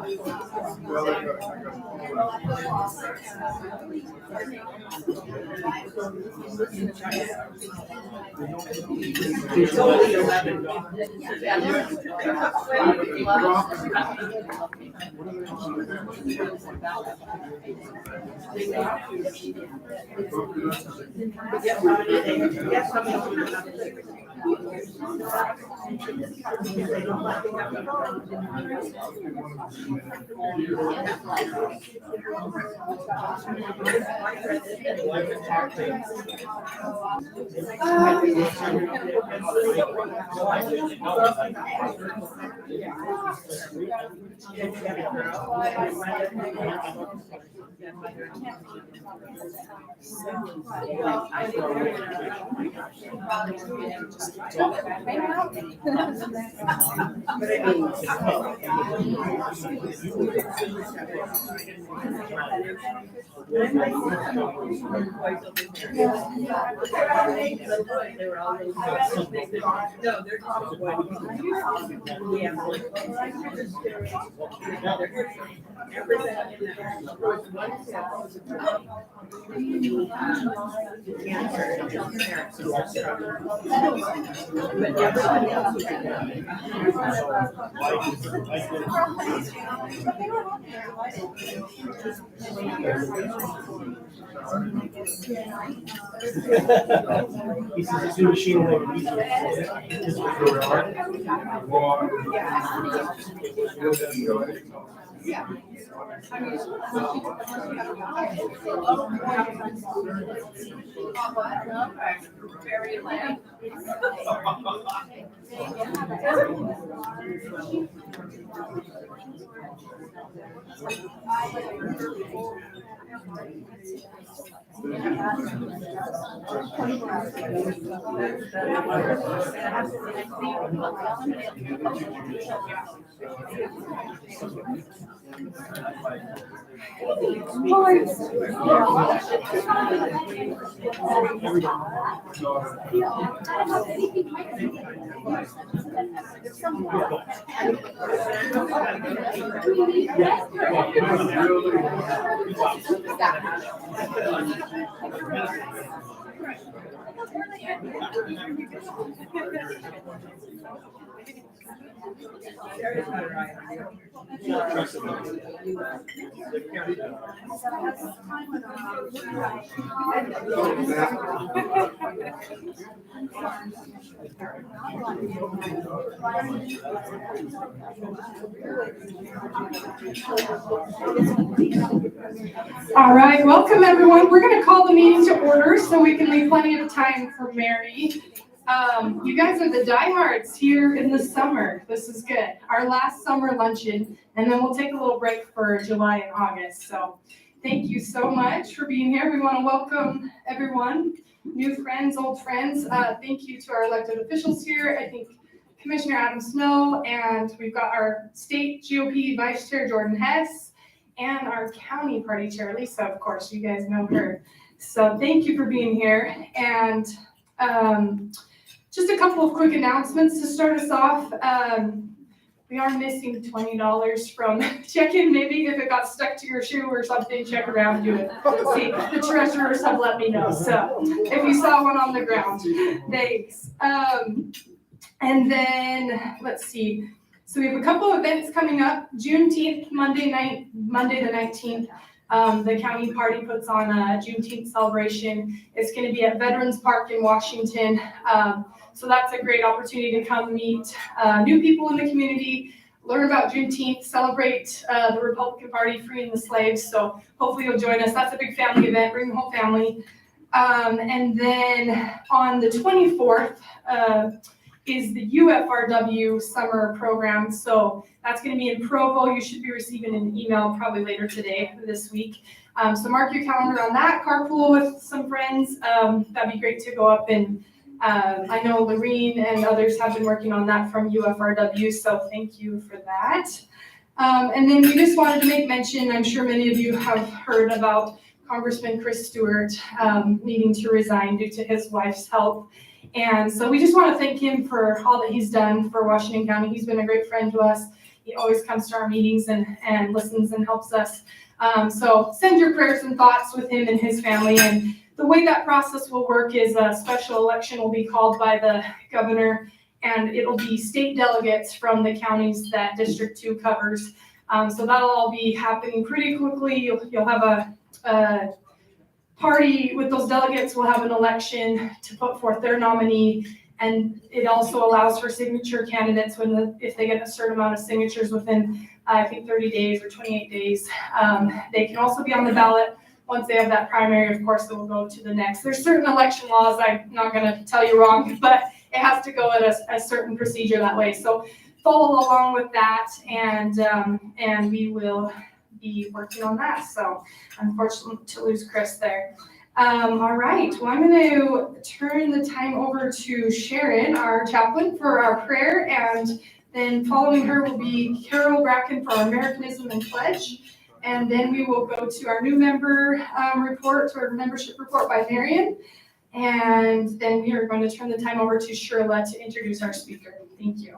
He says it's new machine learning. All right, welcome everyone. We're going to call the meeting to order so we can leave plenty of time for Mary. You guys are the diehards here in the summer. This is good. Our last summer luncheon, and then we'll take a little break for July and August. So thank you so much for being here. We want to welcome everyone, new friends, old friends. Thank you to our elected officials here. I think Commissioner Adam Snow, and we've got our state GOP Vice Chair Jordan Hess, and our county party chair, Lisa, of course, you guys know her. So thank you for being here. And just a couple of quick announcements to start us off. We are missing $20 from check-in. Maybe if it got stuck to your shoe or something, check around, do it. See, the treasurers have let me know. So if you saw one on the ground, thanks. And then, let's see. So we have a couple of events coming up. Juneteenth, Monday the 19th. The county party puts on a Juneteenth celebration. It's going to be at Veterans Park in Washington. So that's a great opportunity to come meet new people in the community, learn about Juneteenth, celebrate the Republican Party freeing the slaves. So hopefully you'll join us. That's a big family event. Bring the whole family. And then on the 24th is the UFRW summer program. So that's going to be in Provo. You should be receiving an email probably later today or this week. So mark your calendar on that. Carpool with some friends. That'd be great to go up and I know Lorene and others have been working on that from UFRW, so thank you for that. And then we just wanted to make mention, I'm sure many of you have heard about Congressman Chris Stewart needing to resign due to his wife's health. And so we just want to thank him for all that he's done for Washington County. He's been a great friend to us. he always comes to our meetings and listens and helps us. So send your prayers and thoughts with him and his family. And the way that process will work is a special election will be called by the governor, and it'll be state delegates from the counties that District 2 covers. So that'll all be happening pretty quickly. You'll have a party with those delegates. Will have an election to put forth their nominee, and it also allows for signature candidates if they get a certain amount of signatures within, I think 30 days or 28 days. They can also be on the ballot. Once they have that primary, of course, it will go to the next. There's certain election laws, I'm not gonna tell you wrong, but it has to go at a certain procedure that way. So follow along with that, and we will be working on that. So unfortunate to lose Chris there. All right, well, I'm going to turn the time over to Sharon, our chaplain, for our prayer, and then following her will be Carol Bracken for our Americanism and Pledge, and then we will go to our new member report, or membership report by Marion, and then we are going to turn the time over to Shirla to introduce our speaker. Thank you.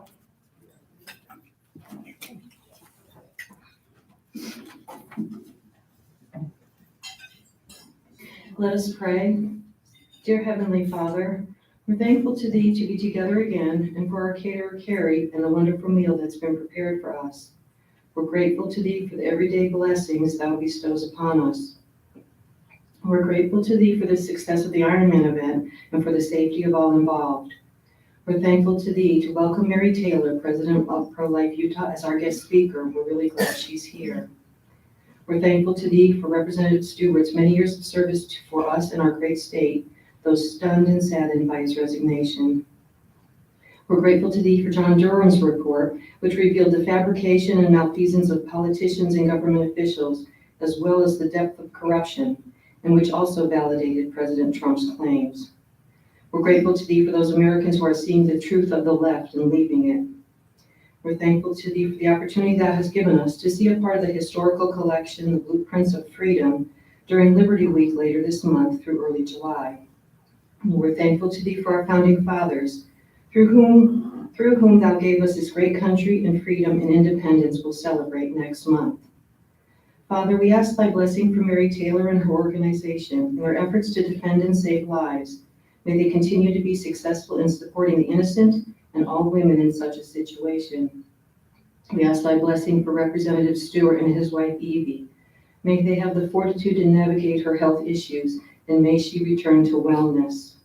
Let us pray. Dear Heavenly Father, we're thankful to Thee to be together again and for our caterer Carrie and the wonderful meal that's been prepared for us. We're grateful to Thee for the everyday blessings Thou bestows upon us. We're grateful to Thee for the success of the Ironman event and for the safety of all involved. We're thankful to Thee to welcome Mary Taylor, President of ProLife Utah, as our guest speaker. We're really glad she's here. We're thankful to Thee for Representative Stewart's many years of service for us in our great state, though stunned and saddened by his resignation. We're grateful to Thee for John Durham's report, which revealed the fabrication and malfeasance of politicians and government officials, as well as the depth of corruption, and which also validated President Trump's claims. We're grateful to Thee for those Americans who are seeing the truth of the left and leaving it. We're thankful to Thee for the opportunity Thou hast given us to see a part of the historical collection, The Blueprints of Freedom, during Liberty Week later this month through early July. And we're thankful to Thee for our founding fathers, through whom Thou gave us this great country, and freedom and independence we'll celebrate next month. Father, we ask Thy blessing for Mary Taylor and her organization in their efforts to defend and save lives. May they continue to be successful in supporting the innocent and all women in such a situation. We ask Thy blessing for Representative Stewart and his wife Evie. May they have the fortitude to navigate her health issues, and may she return to wellness.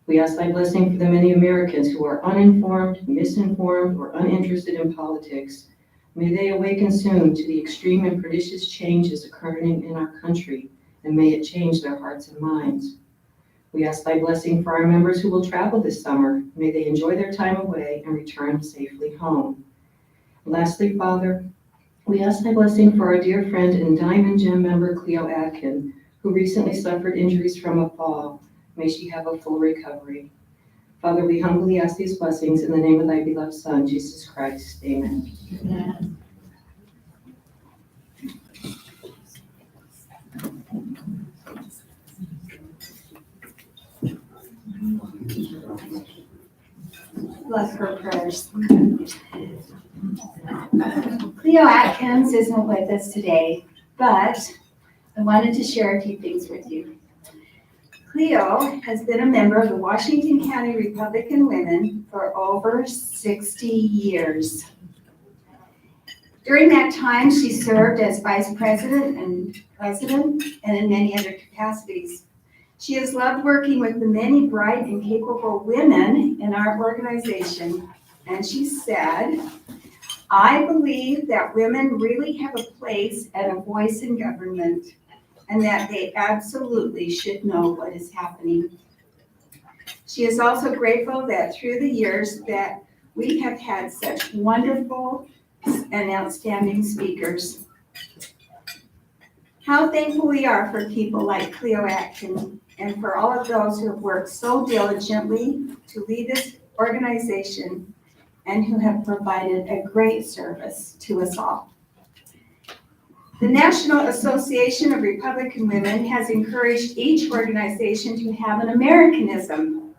We ask Thy blessing for the many Americans who are uninformed, misinformed, or uninterested in politics. May they awaken soon to the extreme and pernicious changes occurring in our country, and may it change their hearts and minds. We ask Thy blessing for our members who will travel this summer. May they enjoy their time away and return safely home. And lastly, Father, we ask Thy blessing for our dear friend and Diamond Gem member Cleo Atkin, who recently suffered injuries from a fall. May she have a full recovery. Father, we humbly ask these blessings in the name of Thy beloved Son, Jesus Christ. Amen. Amen. Bless her prayers. Cleo Atkins isn't with us today, but I wanted to share a few things with you. Cleo has been a member of the Washington County Republican Women for over 60 years. During that time, she served as vice president and president, and in many other capacities. She has loved working with the many bright and capable women in our organization, and she said, "I believe that women really have a place and a voice in government, and that they absolutely should know what is happening." She is also grateful that through the years that we have had such wonderful and outstanding speakers. How thankful we are for people like Cleo Atkins and for all of those who have worked so diligently to lead this organization and who have provided a great service to us all. The National Association of Republican Women has encouraged each organization to have an Americanism,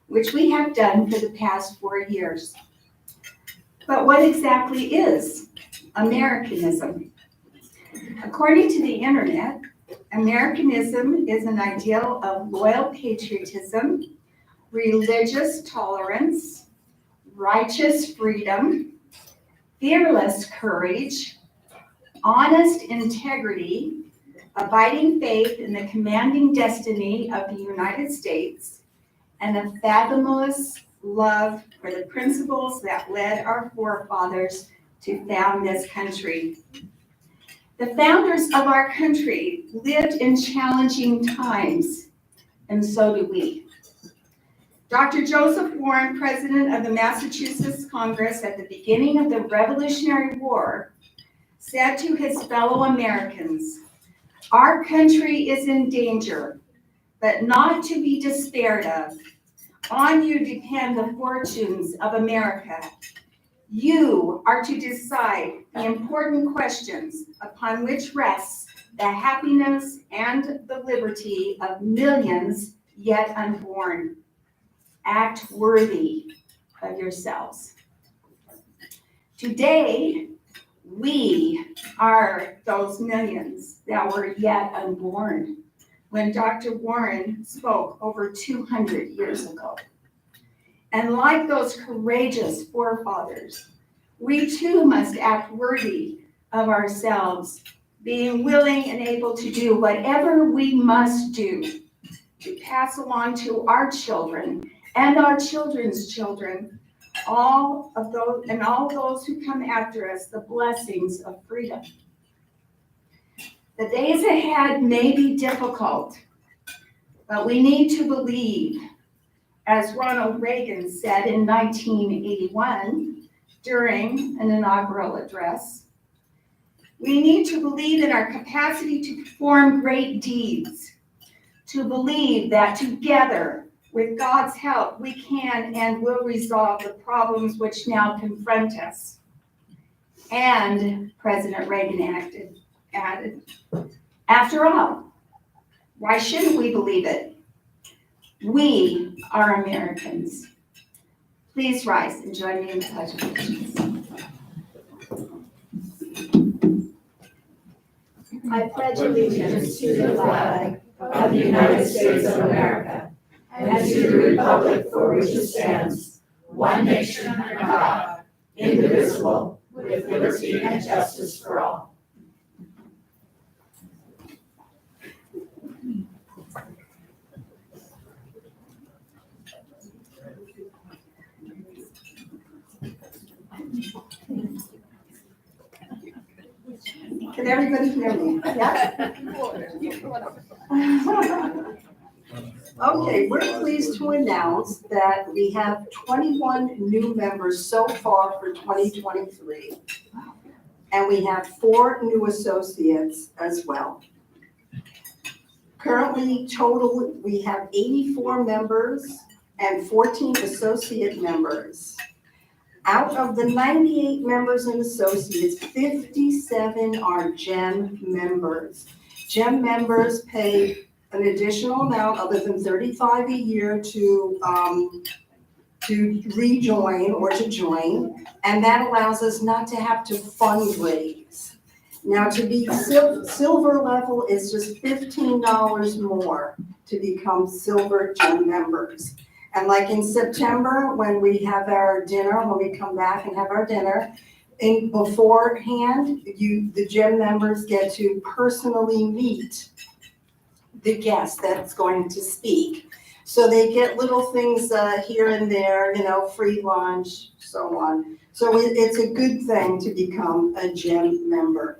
which we have done for the past 4 years. But what exactly is Americanism? According to the internet, Americanism is an ideal of loyal patriotism, religious tolerance, righteous freedom, fearless courage, honest integrity, abiding faith in the commanding destiny of the United States, and a fathomless love for the principles that led our forefathers to found this country. The founders of our country lived in challenging times, and so do we. Dr. Joseph Warren, president of the Massachusetts Congress at the beginning of the Revolutionary War, said to his fellow Americans, "Our country is in danger, but not to be despaired of. On you depend the fortunes of America. You are to decide the important questions upon which rests the happiness and the liberty of millions yet unborn. Act worthy of yourselves." Today, we are those millions that were yet unborn when Dr. Warren spoke over 200 years ago. And like those courageous forefathers, we too must act worthy of ourselves, being willing and able to do whatever we must do to pass along to our children and our children's children, all those who come after us, the blessings of freedom. The days ahead may be difficult, but we need to believe, as Ronald Reagan said in 1981 during an inaugural address, we need to believe in our capacity to perform great deeds, to believe that together, with God's help, we can and will resolve the problems which now confront us. And President Reagan added, "After all, why shouldn't we believe it? We are Americans." Please rise and join me in the Pledge of Allegiance. I pledge allegiance to the flag of the United States of America and to the republic for which it stands, one nation under God, indivisible, with liberty and justice for all. Can everybody hear me? Yeah? Okay, we're pleased to announce that we have 21 new members so far for 2023. And we have 4 new associates as well. Currently, total, we have 84 members and 14 associate members. Out of the 98 members and associates, 57 are GEM members. GEM members pay an additional amount other than $35 a year to rejoin or to join, and that allows us not to have to fundraise. Now, to be silver level is just $15 more to become silver GEM members. And like in September, when we have our dinner, when we come back and have our dinner, and beforehand, the GEM members get to personally meet the guest that's going to speak. So they get little things here and there, free lunch, so on. So it's a good thing to become a GEM member.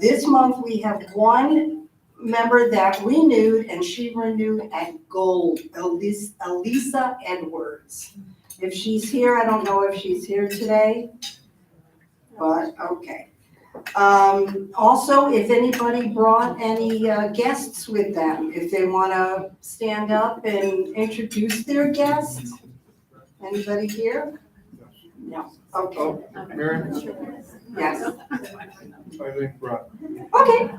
This month we have one member that renewed, and she renewed at gold, Elisa Edwards. If she's here, I don't know if she's here today, but okay. Also, if anybody brought any guests with them, if they want to stand up and introduce their guests. Anybody here? No. Okay. Mary? Yes. I think, right. Okay.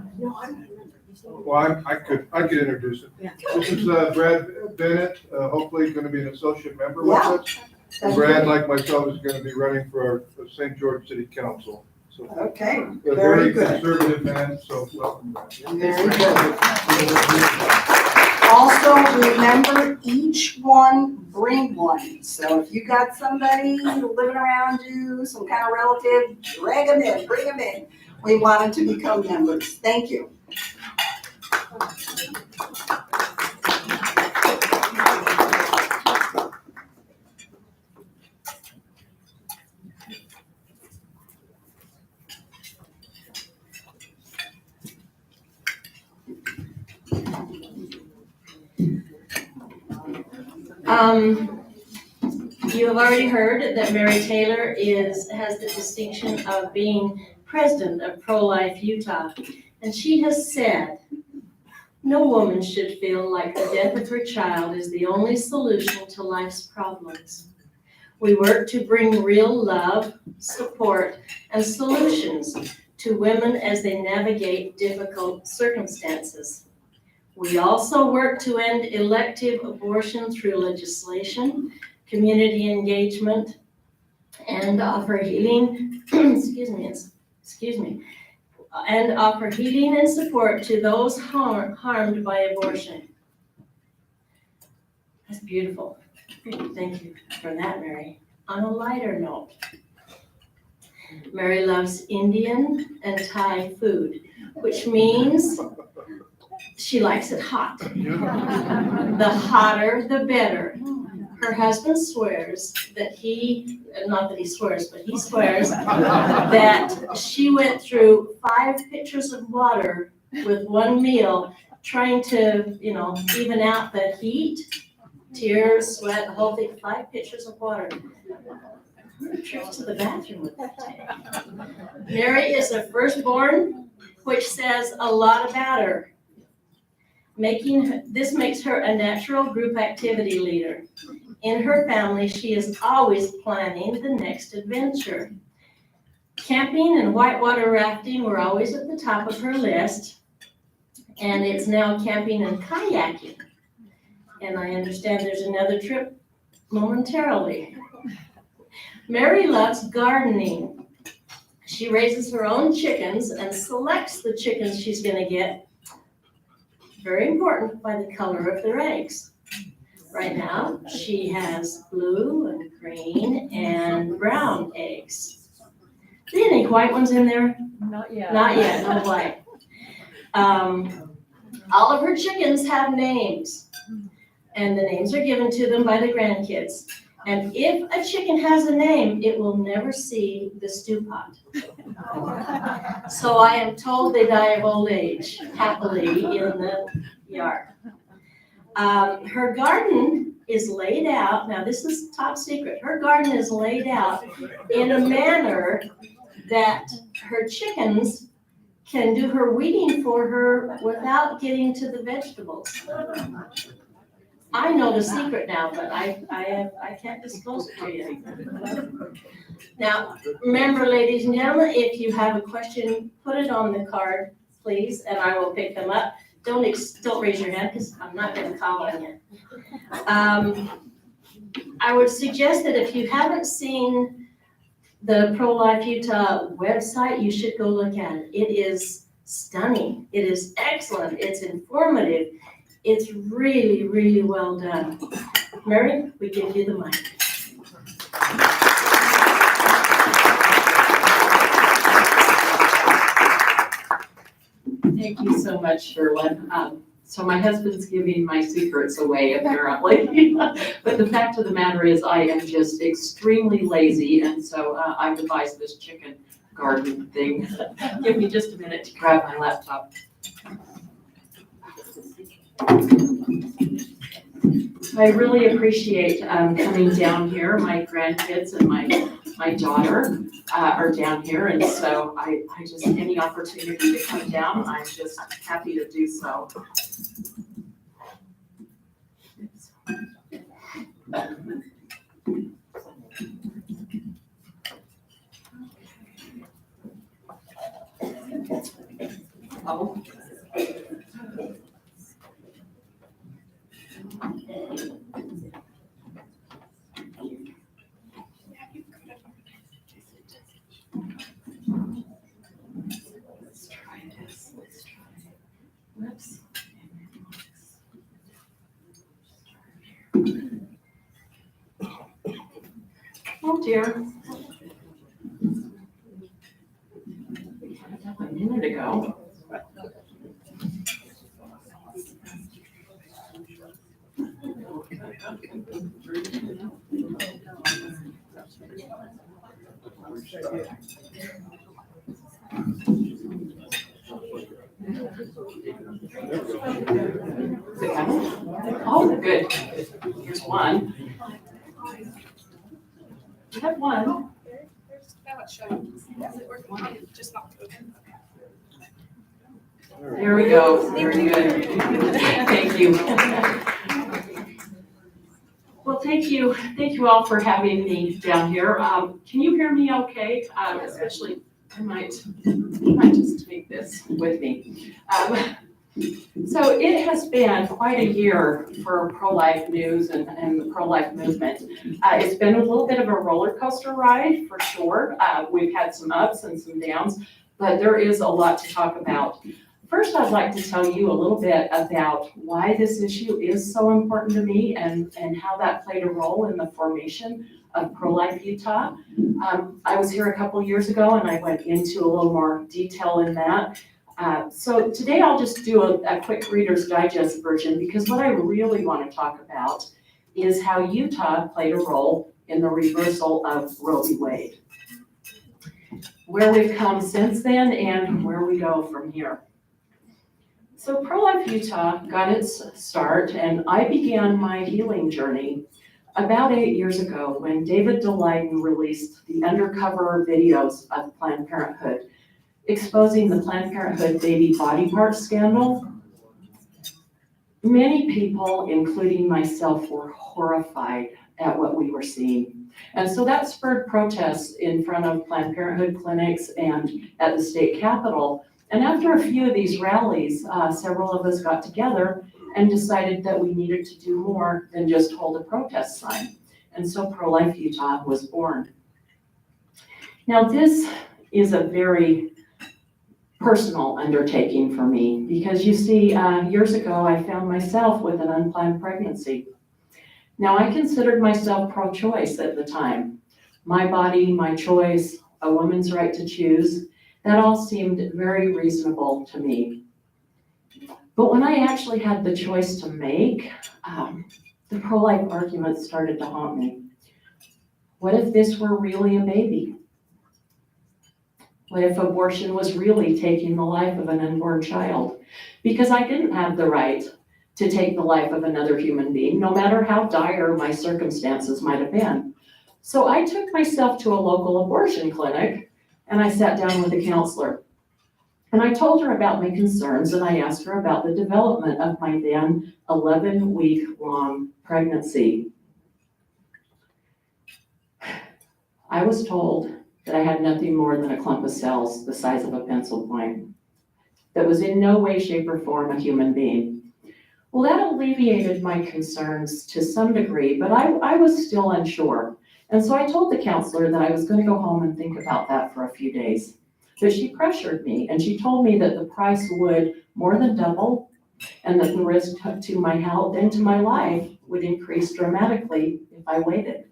Well, I could introduce it. This is Brad Bennett, hopefully going to be an associate member with us. And Brad, like myself, is gonna be running for our St. George City Council. So Okay, a very very good. conservative man, so welcome back. Very good. Also, remember, each one bring one. So if you got somebody living around you, some kind of relative, drag them in, bring them in. We want them to become members. Thank you. You have already heard that Mary Taylor has the distinction of being president of ProLife Utah. And she has said, no woman should feel like the death of her child is the only solution to life's problems. We work to bring real love, support, and solutions to women as they navigate difficult circumstances. We also work to end elective abortion through legislation, community engagement, and offer healing, and offer healing and support to those harmed by abortion. That's beautiful. Thank you for that, Mary. On a lighter note, Mary loves Indian and Thai food, which means she likes it hot. The hotter, the better. Her husband swears that not that he swears, but he swears that she went through 5 pitchers of water with one meal, trying to, even out the heat, tears, sweat, the whole thing, 5 pitchers of water. Trip to the bathroom with that take. Mary is a firstborn, which says a lot about her. This makes her a natural group activity leader. In her family, she is always planning the next adventure. Camping and whitewater rafting were always at the top of her list, and it's now camping and kayaking. And I understand there's another trip momentarily. Mary loves gardening. She raises her own chickens and selects the chickens she's going to get, very important, by the color of their eggs. Right now, she has blue and green and brown eggs. Any white ones in there? Not yet. Not yet, no white. All of her chickens have names, and the names are given to them by the grandkids. And if a chicken has a name, it will never see the stew pot. So I am told they die of old age, happily, in the yard. Her garden is laid out, now this is top secret, her garden is laid out in a manner that her chickens can do her weeding for her without getting to the vegetables. I know the secret now, but I can't disclose it to you. Now, remember, ladies and gentlemen, if you have a question, put it on the card, please, and I will pick them up. Don't raise your hand, because I'm not going to call on you. I would suggest that if you haven't seen the ProLife Utah website, you should go look at it. It is stunning. It is excellent. It's informative. It's really, really well done. Mary, we give you the mic. Thank you so much, Sherlyn. So my husband's giving my secrets away, apparently. But the fact of the matter is I am just extremely lazy, and so I devised this chicken garden thing. Give me just a minute to grab my laptop. I really appreciate coming down here. My grandkids and my daughter are down here, and so I just, any opportunity to come down, I'm just happy to do so. Oh. dear. We had it up a minute ago. Is it coming? Oh, good. Here's one. We have one. There we go. Very good. Thank you. Well, thank you all for having me down here. Can you hear me okay? Especially, I might just take this with me. So it has been quite a year for pro-life news and the pro-life movement. It's been a little bit of a roller coaster ride for sure. We've had some ups and some downs, but there is a lot to talk about. First, I'd like to tell you a little bit about why this issue is so important to me and how that played a role in the formation of ProLife Utah. I was here a couple years ago and I went into a little more detail in that. So today I'll just do a quick Reader's Digest version because what I really want to talk about is how Utah played a role in the reversal of Roe v. Wade, where we've come since then and where we go from here. So ProLife Utah got its start and I began my healing journey about 8 years ago when David DeLayden released the undercover videos of Planned Parenthood, exposing the Planned Parenthood baby body part scandal. Many people, including myself, were horrified at what we were seeing. And so that spurred protests in front of Planned Parenthood clinics and at the state capitol. And after a few of these rallies, several of us got together and decided that we needed to do more than just hold a protest sign. And so ProLife Utah was born. Now this is a very personal undertaking for me because you see, years ago I found myself with an unplanned pregnancy. Now I considered myself pro-choice at the time. My body, my choice, a woman's right to choose. That all seemed very reasonable to me. But when I actually had the choice to make, the pro-life arguments started to haunt me. What if this were really a baby? What if abortion was really taking the life of an unborn child? Because I didn't have the right to take the life of another human being, no matter how dire my circumstances might have been. So I took myself to a local abortion clinic and I sat down with a counselor. And I told her about my concerns and I asked her about the development of my then 11-week-long pregnancy. I was told that I had nothing more than a clump of cells the size of a pencil point that was in no way, shape, or form a human being. Well, that alleviated my concerns to some degree, but I was still unsure. And so I told the counselor that I was going to go home and think about that for a few days. But she pressured me and she told me that the price would more than double and that the risk to my health and to my life would increase dramatically if I waited.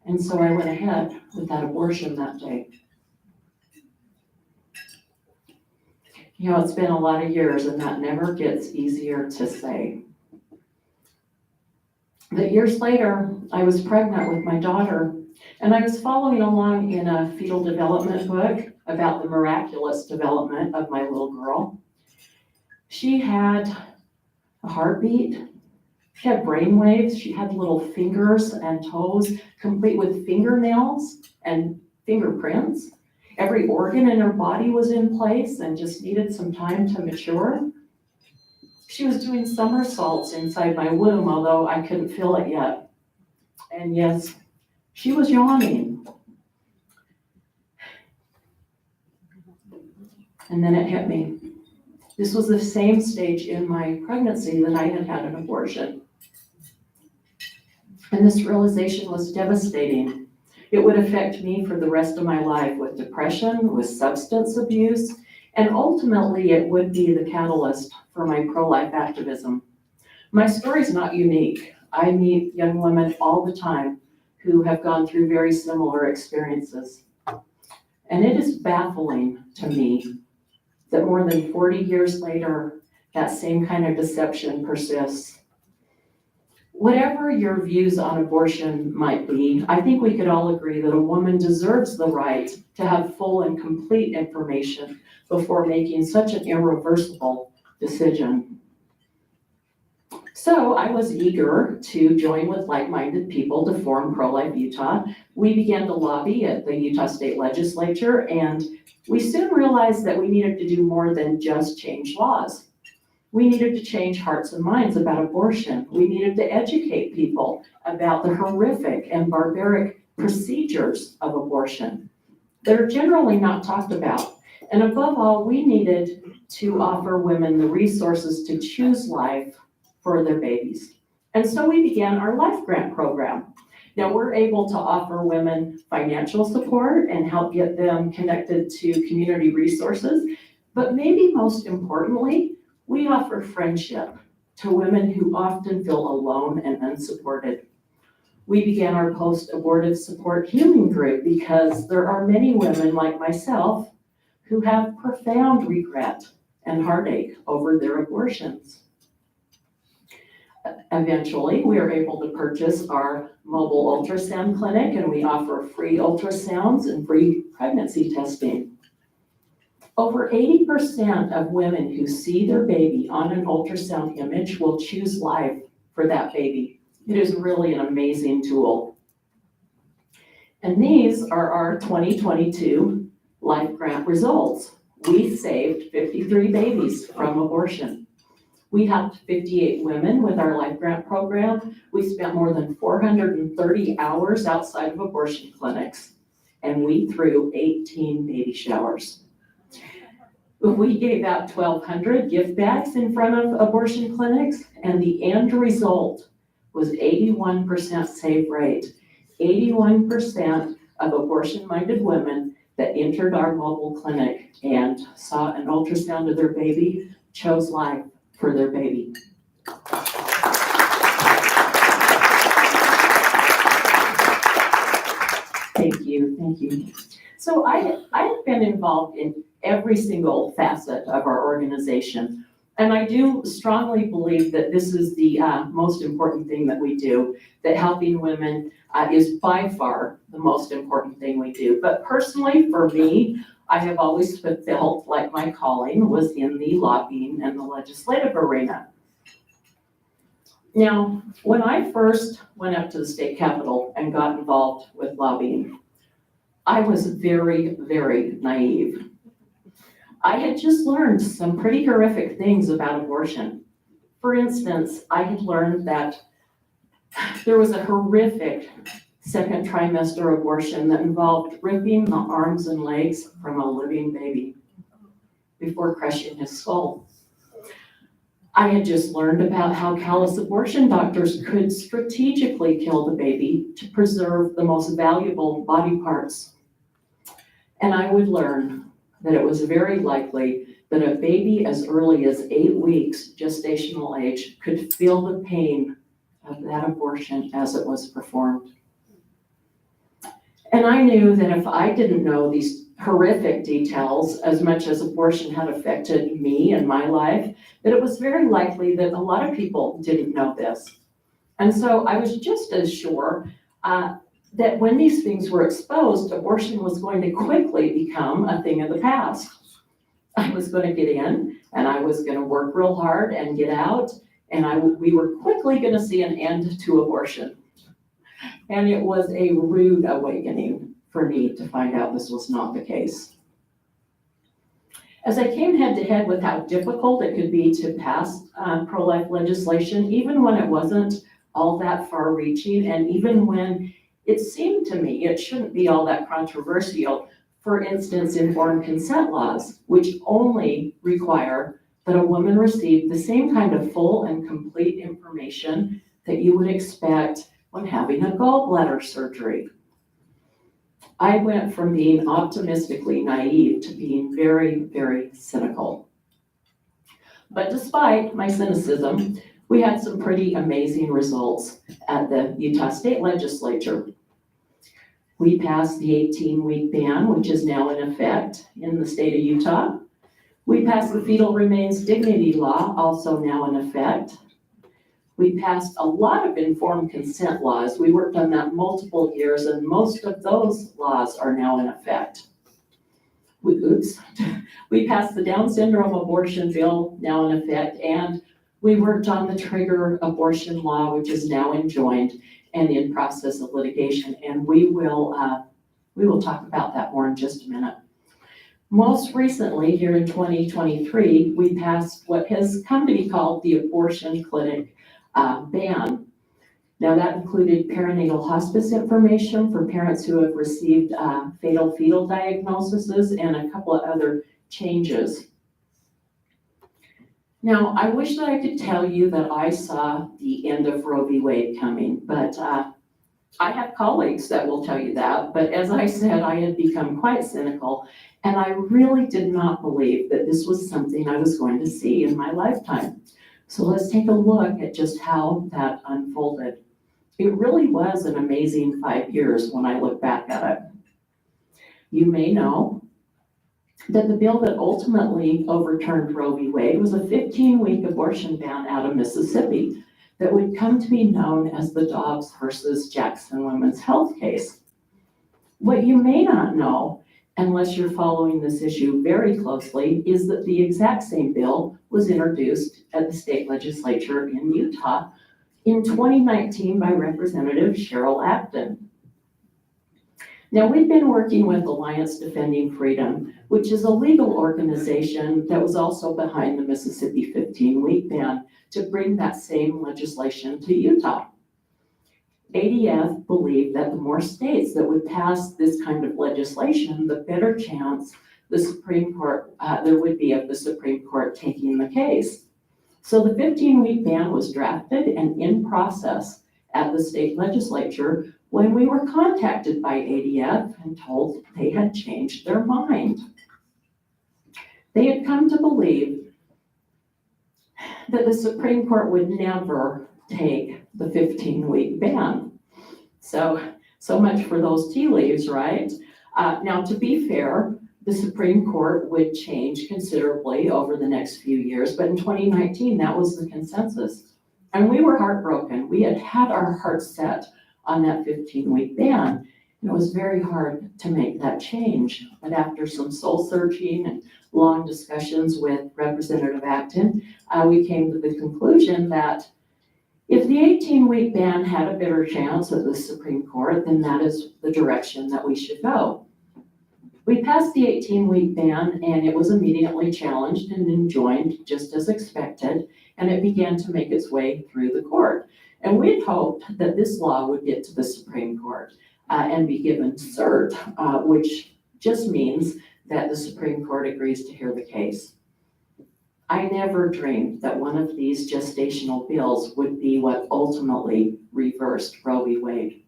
And so I went ahead with that abortion that day. You know, it's been a lot of years and that never gets easier to say. But years later, I was pregnant with my daughter and I was following along in a fetal development book about the miraculous development of my little girl. She had a heartbeat, she had brain waves, she had little fingers and toes, complete with fingernails and fingerprints. Every organ in her body was in place and just needed some time to mature. She was doing somersaults inside my womb, although I couldn't feel it yet. And yes, she was yawning. And then it hit me. This was the same stage in my pregnancy that I had had an abortion. And this realization was devastating. It would affect me for the rest of my life with depression, with substance abuse, and ultimately it would be the catalyst for my pro-life activism. My story's not unique. I meet young women all the time who have gone through very similar experiences. And it is baffling to me that more than 40 years later, that same kind of deception persists. Whatever your views on abortion might be, I think we could all agree that a woman deserves the right to have full and complete information before making such an irreversible decision. So I was eager to join with like-minded people to form ProLife Utah. We began to lobby at the Utah State Legislature, and we soon realized that we needed to do more than just change laws. We needed to change hearts and minds about abortion. We needed to educate people about the horrific and barbaric procedures of abortion that are generally not talked about. And above all, we needed to offer women the resources to choose life for their babies. And so we began our Life Grant program. Now we're able to offer women financial support and help get them connected to community resources. But maybe most importantly, we offer friendship to women who often feel alone and unsupported. We began our post-abortive support healing group because there are many women like myself who have profound regret and heartache over their abortions. Eventually, we are able to purchase our mobile ultrasound clinic, and we offer free ultrasounds and free pregnancy testing. Over 80% of women who see their baby on an ultrasound image will choose life for that baby. It is really an amazing tool. And these are our 2022 Life Grant results. We saved 53 babies from abortion. We helped 58 women with our Life Grant program. We spent more than 430 hours outside of abortion clinics, and we threw 18 baby showers. We gave out 1,200 gift bags in front of abortion clinics, and the end result was 81% save rate. 81% of abortion-minded women that entered our mobile clinic and saw an ultrasound of their baby chose life for their baby. Thank you. So I've been involved in every single facet of our organization. And I do strongly believe that this is the most important thing that we do, that helping women is by far the most important thing we do. But personally, for me, I have always felt like my calling was in the lobbying and the legislative arena. Now, when I first went up to the state capitol and got involved with lobbying, I was very, very naive. I had just learned some pretty horrific things about abortion. For instance, I had learned that there was a horrific second trimester abortion that involved ripping the arms and legs from a living baby before crushing his skull. I had just learned about how callous abortion doctors could strategically kill the baby to preserve the most valuable body parts. And I would learn that it was very likely that a baby as early as 8 weeks gestational age could feel the pain of that abortion as it was performed. And I knew that if I didn't know these horrific details as much as abortion had affected me and my life, that it was very likely that a lot of people didn't know this. And so I was just as sure that when these things were exposed, abortion was going to quickly become a thing of the past. I was going to get in, and I was going to work real hard and get out, and we were quickly going to see an end to abortion. And it was a rude awakening for me to find out this was not the case. As I came head to head with how difficult it could be to pass pro-life legislation, even when it wasn't all that far reaching, and even when it seemed to me it shouldn't be all that controversial, for instance, informed consent laws, which only require that a woman receive the same kind of full and complete information that you would expect when having a gallbladder surgery. I went from being optimistically naive to being very, very cynical. But despite my cynicism, we had some pretty amazing results at the Utah State Legislature. We passed the 18-week ban, which is now in effect in the state of Utah. We passed the fetal remains dignity law, also now in effect. We passed a lot of informed consent laws. We worked on that multiple years, and most of those laws are now in effect. We passed the Down syndrome abortion bill, now in effect, and we worked on the trigger abortion law, which is now enjoined and in process of litigation, and we will talk about that more in just a minute. Most recently, here in 2023, we passed what has come to be called the abortion clinic ban. Now that included perinatal hospice information for parents who have received fatal fetal diagnoses and a couple of other changes. Now, I wish that I could tell you that I saw the end of Roe v. Wade coming, but I have colleagues that will tell you that. But as I said, I had become quite cynical, and I really did not believe that this was something I was going to see in my lifetime. So let's take a look at just how that unfolded. It really was an amazing 5 years when I look back at it. You may know that the bill that ultimately overturned Roe v. Wade was a 15-week abortion ban out of Mississippi that would come to be known as the Dobbs versus Jackson Women's Health case. What you may not know, unless you're following this issue very closely, is that the exact same bill was introduced at the state legislature in Utah in 2019 by Representative Cheryl Acton. Now, we've been working with Alliance Defending Freedom, which is a legal organization that was also behind the Mississippi 15-week ban, to bring that same legislation to Utah. ADF believed that the more states that would pass this kind of legislation, the better chance the Supreme Court, there would be of the Supreme Court taking the case. So the 15-week ban was drafted and in process at the state legislature when we were contacted by ADF and told they had changed their mind. They had come to believe that the Supreme Court would never take the 15-week ban. So much for those tea leaves, right? Now, to be fair, the Supreme Court would change considerably over the next few years, but in 2019, that was the consensus. And we were heartbroken. We had had our hearts set on that 15-week ban. And it was very hard to make that change. But after some soul searching and long discussions with Representative Acton, we came to the conclusion that if the 18-week ban had a better chance at the Supreme Court, then that is the direction that we should go. We passed the 18-week ban, and it was immediately challenged and enjoined just as expected, and it began to make its way through the court. And we had hoped that this law would get to the Supreme Court and be given cert, which just means that the Supreme Court agrees to hear the case. I never dreamed that one of these gestational bills would be what ultimately reversed Roe v. Wade.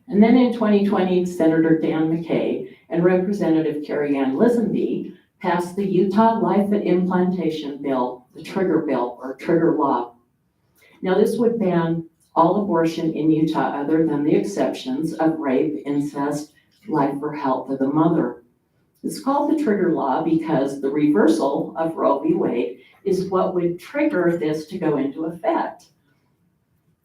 And then in 2020, Senator Dan McKay and Representative Carrie Ann Lisenby passed the Utah Life and Implantation Bill, the trigger bill or trigger law. Now, this would ban all abortion in Utah other than the exceptions of rape, incest, life or health of the mother. It's called the trigger law because the reversal of Roe v. Wade is what would trigger this to go into effect.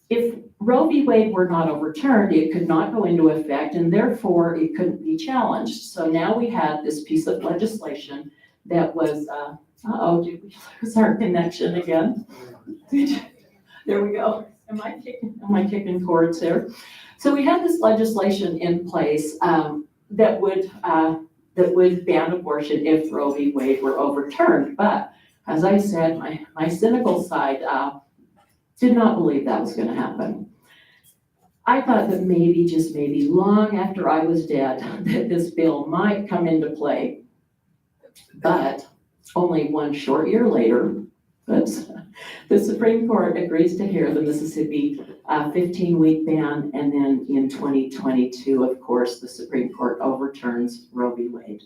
If Roe v. Wade were not overturned, it could not go into effect, and therefore it couldn't be challenged. So now we had this piece of legislation that was, did we lose our connection again? There we go. Am I kicking cords here? So we had this legislation in place that would ban abortion if Roe v. Wade were overturned. But as I said, my cynical side did not believe that was going to happen. I thought that maybe, just maybe, long after I was dead, that this bill might come into play. But only one short year later, the Supreme Court agrees to hear the Mississippi 15-week ban, and then in 2022, of course, the Supreme Court overturns Roe v. Wade.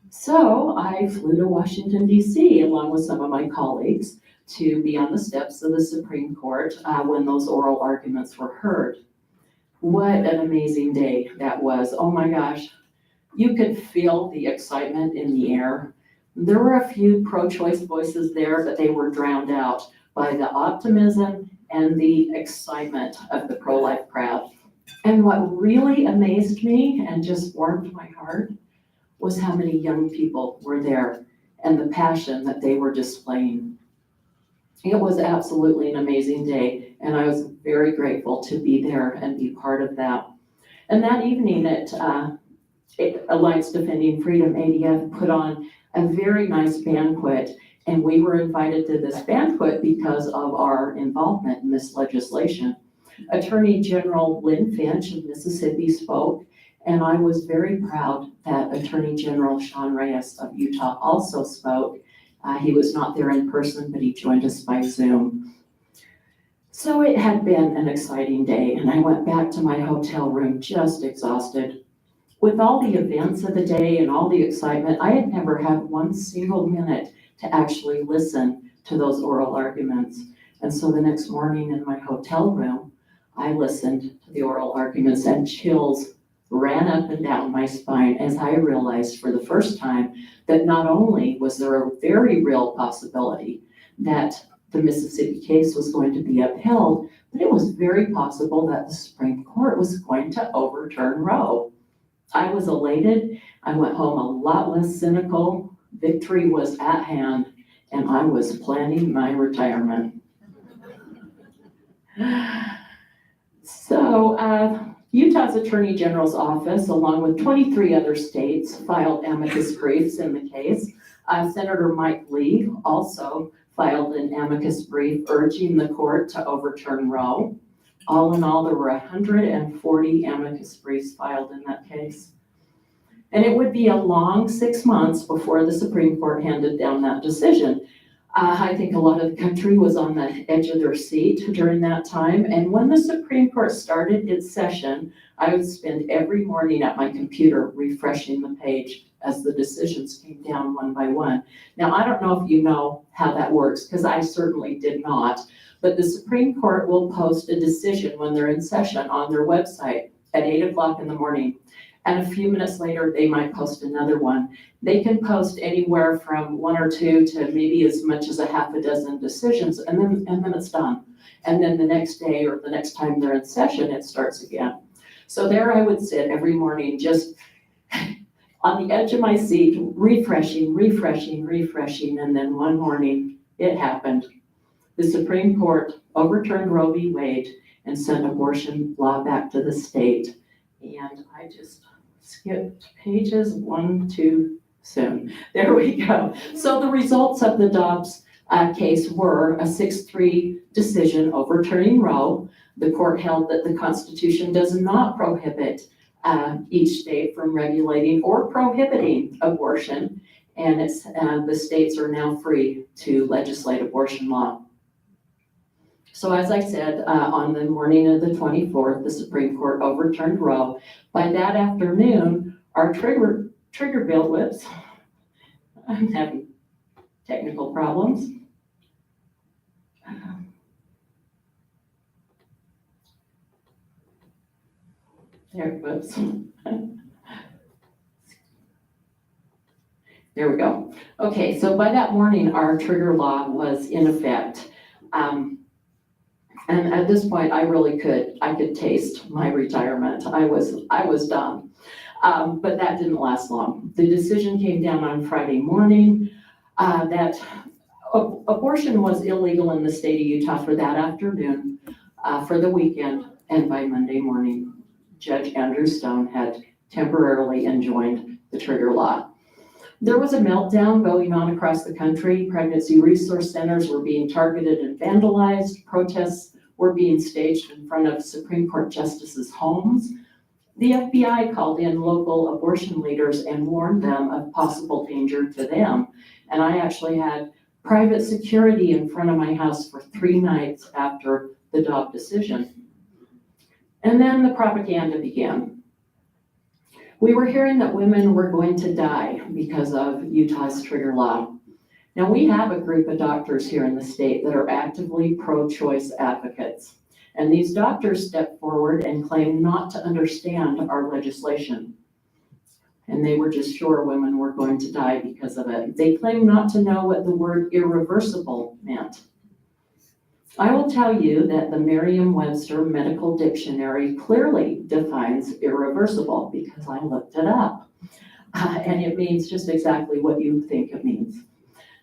So I flew to Washington, D.C. along with some of my colleagues to be on the steps of the Supreme Court when those oral arguments were heard. What an amazing day that was. Oh my gosh. You could feel the excitement in the air. There were a few pro-choice voices there, but they were drowned out by the optimism and the excitement of the pro-life crowd. And what really amazed me and just warmed my heart was how many young people were there and the passion that they were displaying. It was absolutely an amazing day, and I was very grateful to be there and be part of that. And that evening at Alliance Defending Freedom, ADF, put on a very nice banquet, and we were invited to this banquet because of our involvement in this legislation. Attorney General Lynn Finch of Mississippi spoke, and I was very proud that Attorney General Sean Reyes of Utah also spoke. He was not there in person, but he joined us by Zoom. So it had been an exciting day, and I went back to my hotel room just exhausted. With all the events of the day and all the excitement, I had never had one single minute to actually listen to those oral arguments. And so the next morning in my hotel room, I listened to the oral arguments, and chills ran up and down my spine as I realized for the first time that not only was there a very real possibility that the Mississippi case was going to be upheld, but it was very possible that the Supreme Court was going to overturn Roe. I was elated. I went home a lot less cynical. Victory was at hand, and I was planning my retirement. So, Utah's Attorney General's office, along with 23 other states, filed amicus briefs in the case. Senator Mike Lee also filed an amicus brief urging the court to overturn Roe. All in all, there were 140 amicus briefs filed in that case. And it would be a long 6 months before the Supreme Court handed down that decision. I think a lot of the country was on the edge of their seat during that time. And when the Supreme Court started its session, I would spend every morning at my computer refreshing the page as the decisions came down one by one. Now, I don't know if you know how that works, because I certainly did not. But the Supreme Court will post a decision when they're in session on their website at 8 o'clock in the morning. And a few minutes later, they might post another one. They can post anywhere from 1 or 2 to maybe as much as a half a dozen decisions, and then it's done. And then the next day or the next time they're in session, it starts again. So there I would sit every morning just on the edge of my seat, refreshing, and then one morning it happened. The Supreme Court overturned Roe v. Wade and sent abortion law back to the state. And I just skipped pages 1 too soon. There we go. So the results of the Dobbs case were a 6-3 decision overturning Roe. The court held that the Constitution does not prohibit each state from regulating or prohibiting abortion, and the states are now free to legislate abortion law. So as I said, on the morning of the 24th, the Supreme Court overturned Roe. By that afternoon, our trigger bill, whoops, I'm having technical problems. There, whoops. There we go. Okay, so by that morning, our trigger law was in effect. And at this point, I could taste my retirement. I was done. But that didn't last long. The decision came down on Friday morning that abortion was illegal in the state of Utah for that afternoon, for the weekend, and by Monday morning, Judge Andrew Stone had temporarily enjoined the trigger law. There was a meltdown going on across the country. Pregnancy resource centers were being targeted and vandalized. Protests were being staged in front of Supreme Court justices' homes. The FBI called in local abortion leaders and warned them of possible danger to them. And I actually had private security in front of my house for 3 nights after the Dobbs decision. And then the propaganda began. We were hearing that women were going to die because of Utah's trigger law. Now, we have a group of doctors here in the state that are actively pro-choice advocates. And these doctors step forward and claim not to understand our legislation. And they were just sure women were going to die because of it. They claim not to know what the word irreversible meant. I will tell you that the Merriam-Webster Medical Dictionary clearly defines irreversible because I looked it up. And it means just exactly what you think it means.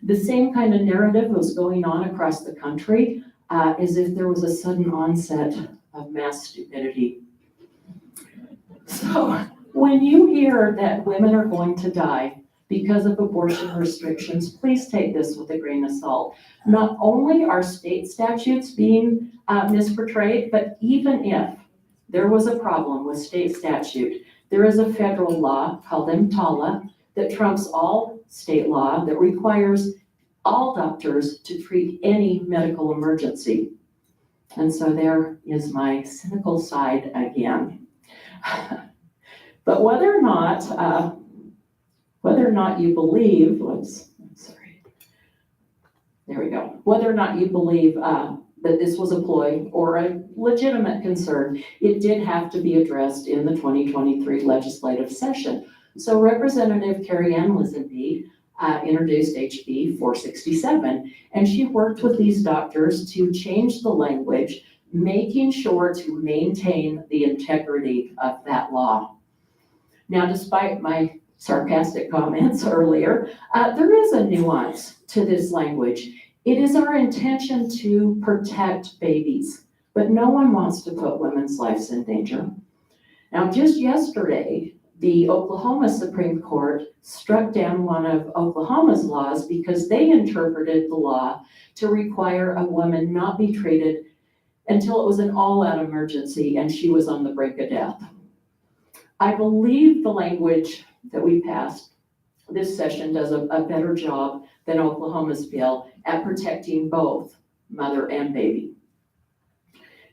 The same kind of narrative was going on across the country as if there was a sudden onset of mass stupidity. So when you hear that women are going to die because of abortion restrictions, please take this with a grain of salt. Not only are state statutes being misportrayed, but even if there was a problem with state statute, there is a federal law called EMTALA that trumps all state law that requires all doctors to treat any medical emergency. And so there is my cynical side again. But whether or not you believe, whether or not you believe that this was a ploy or a legitimate concern, it did have to be addressed in the 2023 legislative session. So Representative Carrie Ann Lisenby introduced HB 467, and she worked with these doctors to change the language, making sure to maintain the integrity of that law. Now, despite my sarcastic comments earlier, there is a nuance to this language. It is our intention to protect babies, but no one wants to put women's lives in danger. Now, just yesterday, the Oklahoma Supreme Court struck down one of Oklahoma's laws because they interpreted the law to require a woman not be treated until it was an all-out emergency and she was on the brink of death. I believe the language that we passed this session does a better job than Oklahoma's bill at protecting both mother and baby.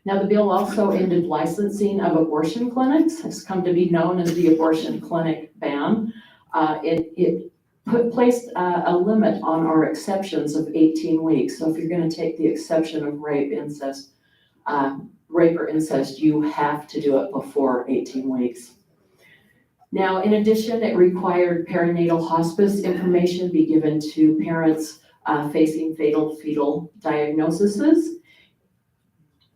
Now, the bill also ended licensing of abortion clinics. It's come to be known as the abortion clinic ban. It placed a limit on our exceptions of 18 weeks. So if you're going to take the exception of rape, incest, rape or incest, you have to do it before 18 weeks. Now, in addition, it required perinatal hospice information be given to parents facing fatal fetal diagnoses.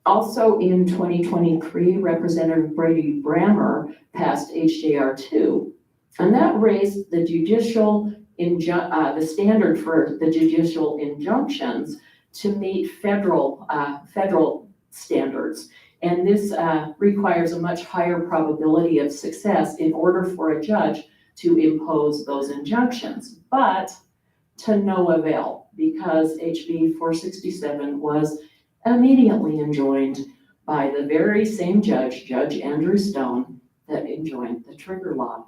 Also in 2023, Representative Brady Brammer passed HJR 2, and that raised the the standard for the judicial injunctions to meet federal standards. And this requires a much higher probability of success in order for a judge to impose those injunctions, but to no avail, because HB 467 was immediately enjoined by the very same judge, Judge Andrew Stone, that enjoined the trigger law.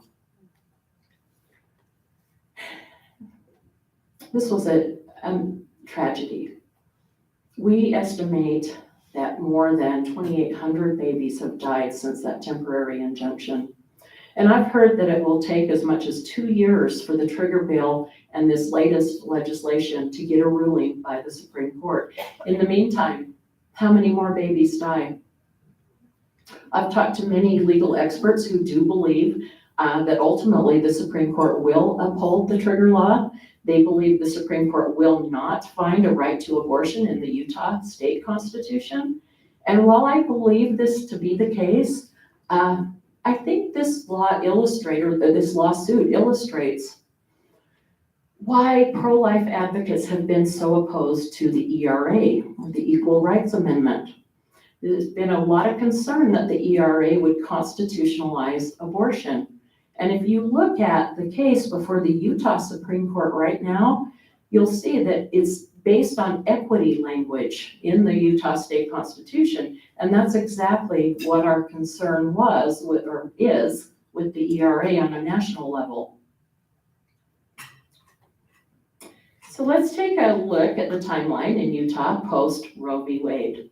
This was a tragedy. We estimate that more than 2,800 babies have died since that temporary injunction. And I've heard that it will take as much as 2 years for the trigger bill and this latest legislation to get a ruling by the Supreme Court. In the meantime, how many more babies die? I've talked to many legal experts who do believe that ultimately the Supreme Court will uphold the trigger law. They believe the Supreme Court will not find a right to abortion in the Utah state constitution. And while I believe this to be the case, I think this lawsuit illustrates why pro-life advocates have been so opposed to the ERA, or the Equal Rights Amendment. There's been a lot of concern that the ERA would constitutionalize abortion. And if you look at the case before the Utah Supreme Court right now, you'll see that it's based on equity language in the Utah state constitution. And that's exactly what our concern was with, or is, with the ERA on a national level. So let's take a look at the timeline in Utah post Roe v. Wade.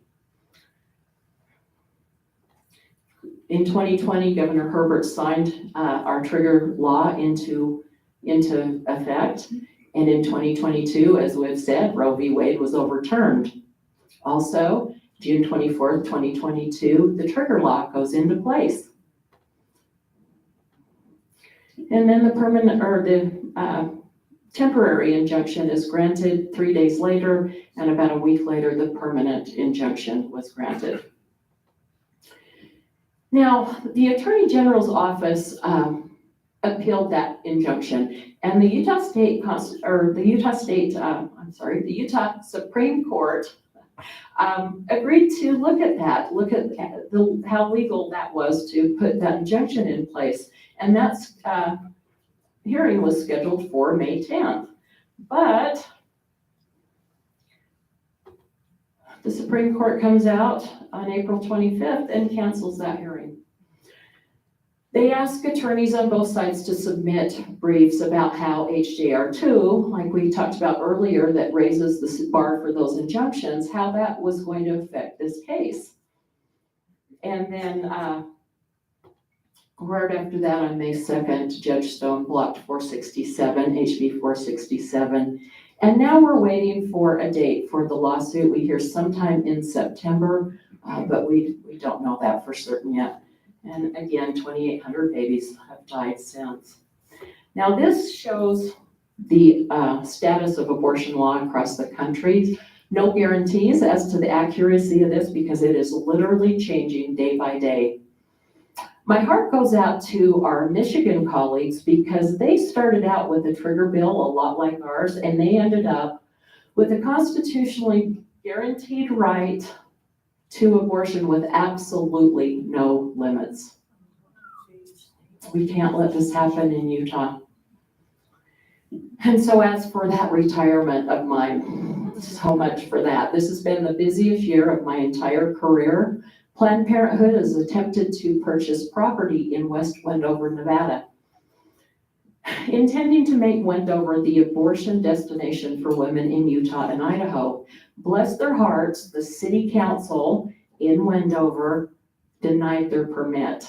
In 2020, Governor Herbert signed our trigger law into effect. And in 2022, as we've said, Roe v. Wade was overturned. Also, June 24th, 2022, the trigger law goes into place. And then the permanent, or the temporary injunction is granted 3 days later, and about a week later, the permanent injunction was granted. Now, the Attorney General's office appealed that injunction, and the Utah Supreme Court agreed to look at that, how legal that was to put that injunction in place. And that's hearing was scheduled for May 10th. But the Supreme Court comes out on April 25th and cancels that hearing. They ask attorneys on both sides to submit briefs about how HJR 2, like we talked about earlier, that raises the bar for those injunctions, how that was going to affect this case. And then right after that, on May 2nd, Judge Stone blocked 467, HB 467. And now we're waiting for a date for the lawsuit. We hear sometime in September, but we don't know that for certain yet. And again, 2,800 babies have died since. Now this shows the status of abortion law across the country. No guarantees as to the accuracy of this because it is literally changing day by day. My heart goes out to our Michigan colleagues because they started out with a trigger bill a lot like ours, and they ended up with a constitutionally guaranteed right to abortion with absolutely no limits. We can't let this happen in Utah. And so as for that retirement of mine, so much for that. This has been the busiest year of my entire career. Planned Parenthood has attempted to purchase property in West Wendover, Nevada, intending to make Wendover the abortion destination for women in Utah and Idaho. Bless their hearts, the city council in Wendover denied their permit.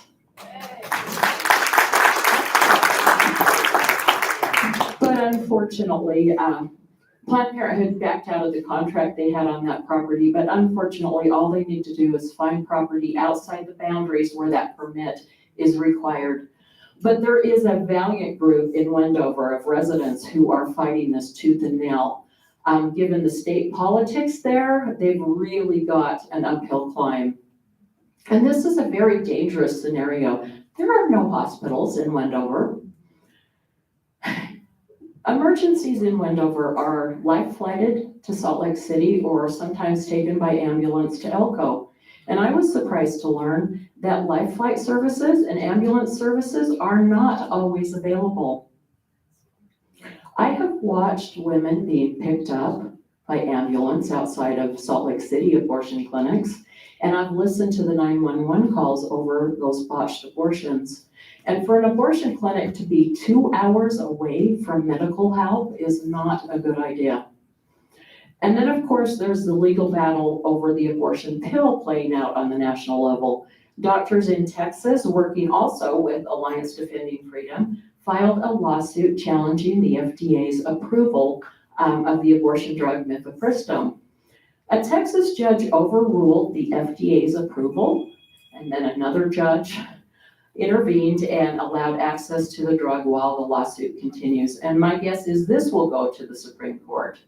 But unfortunately, Planned Parenthood backed out of the contract they had on that property, but unfortunately, all they need to do is find property outside the boundaries where that permit is required. But there is a valiant group in Wendover of residents who are fighting this tooth and nail. Given the state politics there, they've really got an uphill climb. And this is a very dangerous scenario. There are no hospitals in Wendover. Emergencies in Wendover are life flighted to Salt Lake City or sometimes taken by ambulance to Elko. And I was surprised to learn that life flight services and ambulance services are not always available. I have watched women being picked up by ambulance outside of Salt Lake City abortion clinics, and I've listened to the 911 calls over those botched abortions. And for an abortion clinic to be 2 hours away from medical help is not a good idea. And then, of course, there's the legal battle over the abortion pill playing out on the national level. Doctors in Texas, working also with Alliance Defending Freedom, filed a lawsuit challenging the FDA's approval of the abortion drug mifepristone. A Texas judge overruled the FDA's approval, and then another judge intervened and allowed access to the drug while the lawsuit continues. And my guess is this will go to the Supreme Court.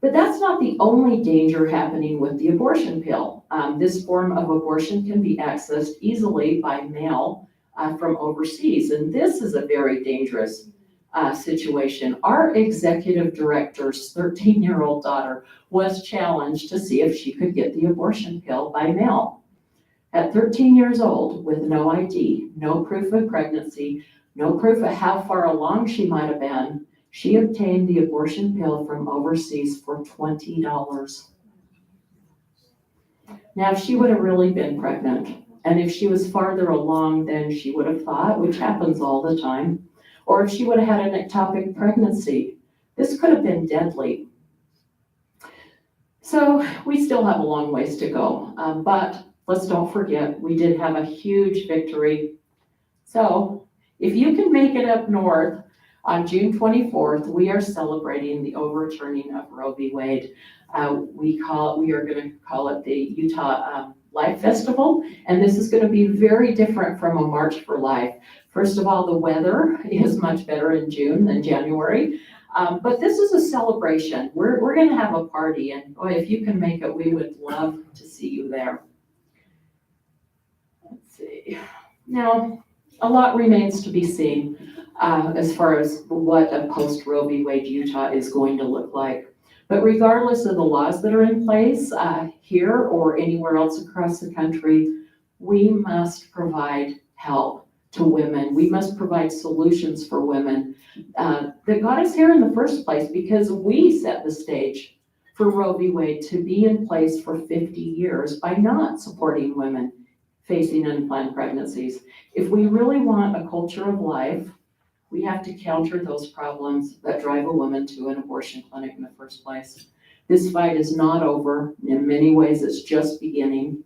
But that's not the only danger happening with the abortion pill. This form of abortion can be accessed easily by mail from overseas. And this is a very dangerous situation. Our executive director's 13-year-old daughter was challenged to see if she could get the abortion pill by mail. At 13 years old, with no ID, no proof of pregnancy, no proof of how far along she might have been, she obtained the abortion pill from overseas for $20. Now, if she would have really been pregnant, and if she was farther along than she would have thought, which happens all the time, or if she would have had an ectopic pregnancy, this could have been deadly. So we still have a long ways to go, but let's don't forget, we did have a huge victory. So if you can make it up north, On June 24th, we are celebrating the overturning of Roe v. Wade. We are going to call it the Utah Life Festival, and this is going to be very different from a March for Life. First of all, the weather is much better in June than January, but this is a celebration. We're going to have a party, and boy, if you can make it, we would love to see you there. Let's see. Now, a lot remains to be seen as far as what a post-Roe v. Wade Utah is going to look like. But regardless of the laws that are in place here or anywhere else across the country, we must provide help to women. We must provide solutions for women that got us here in the first place, because we set the stage for Roe v. Wade to be in place for 50 years by not supporting women facing unplanned pregnancies. If we really want a culture of life, we have to counter those problems that drive a woman to an abortion clinic in the first place. This fight is not over. In many ways, it's just beginning.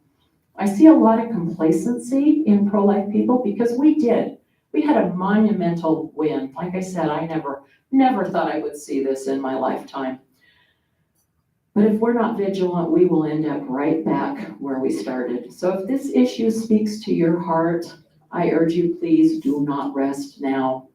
I see a lot of complacency in pro-life people because we had a monumental win. Like I said, I never thought I would see this in my lifetime. But if we're not vigilant, we will end up right back where we started. So if this issue speaks to your heart, I urge you, please do not rest now.